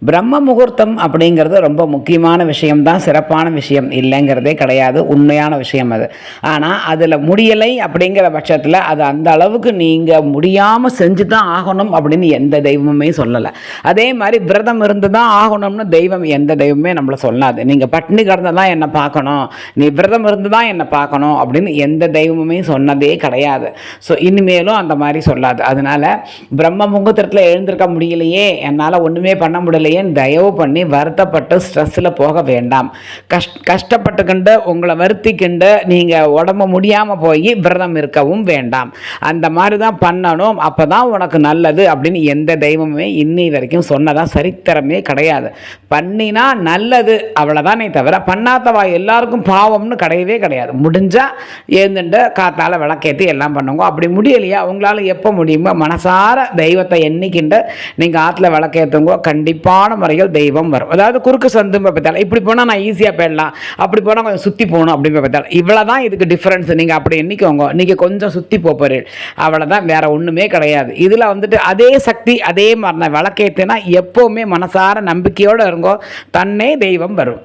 பிரம்ம முகூர்த்தம் அப்படிங்கிறது ரொம்ப முக்கியமான விஷயம்தான், சிறப்பான விஷயம் இல்லைங்கிறதே கிடையாது, உண்மையான விஷயம் அது. ஆனால் அதில் முடியலை அப்படிங்கிற பட்சத்தில் அது அந்த அளவுக்கு நீங்கள் முடியாமல் செஞ்சு தான் ஆகணும் அப்படின்னு எந்த தெய்வமுமே சொல்லலை. அதே மாதிரி விரதம் இருந்து தான் ஆகணும்னு தெய்வம் எந்த தெய்வமே நம்மளை சொல்லாது. நீங்கள் பட்டினி கிடந்து தான் என்னை பார்க்கணும், நீ விரதம் இருந்து தான் என்னை பார்க்கணும் அப்படின்னு எந்த தெய்வமுமே சொன்னதே கிடையாது. ஸோ இனிமேலும் அந்த மாதிரி சொல்லாது. அதனால் பிரம்ம முகூர்த்தத்தில் எழுந்திருக்க முடியலையே, என்னால் ஒன்றுமே பண்ண முடியலையே தயவு பண்ணி வருத்தப்பட்டு ஸ்ட்ரெஸ்ஸில் போக வேண்டாம். கஷ்டப்பட்டுக்கிண்டு உங்களை வருத்திக்கிண்டு நீங்கள் உடம்பு முடியாமல் போய் விரதம் இருக்கவும் வேண்டாம். அந்த மாதிரி தான் பண்ணணும், அப்போ தான் உனக்கு நல்லது அப்படின்னு எந்த தெய்வமுமே இன்னி வரைக்கும் சொன்னதான் சரித்திரமே கிடையாது. பண்ணினா நல்லது அவ்வளோதானே தவிர பண்ணாதவா எல்லாருக்கும் பாவம்னு கிடையவே கிடையாது. முடிஞ்சால் எழுந்துட்டு காத்தால் விளக்கேற்றி எல்லாம் பண்ணுங்க. அப்படி முடியலையா, அவங்களால எப்போ முடியுமோ மனசார தெய்வத்தை எண்ணிக்கிண்டு நீங்கள் ஆற்றுல விளக்கேற்றுங்க. கண்டிப்பான முறையில் தெய்வம் வரும். அதாவது குறுக்கு சந்து பார்த்தாலும் இப்படி போனால் நான் ஈஸியாக போயிடலாம், அப்படி போனால் கொஞ்சம் சுற்றி போகணும் அப்படின்னு பார்த்தாலும் இவ்வளோதான் இதுக்கு டிஃப்ரென்ஸ். நீங்கள் அப்படி எண்ணிக்கோங்க, நீங்கள் கொஞ்சம் சுற்றி போகிறீர்கள், அவ்வளோதான், வேற ஒன்றுமே கிடையாது. இதில் வந்துட்டு அதே சக்தி அதே மாதிரி தான் விளக்கேற்றினா எப்போவுமே மனசார நம்பிக்கையோடு இருங்கோ, தன்னே தெய்வம் வரும்.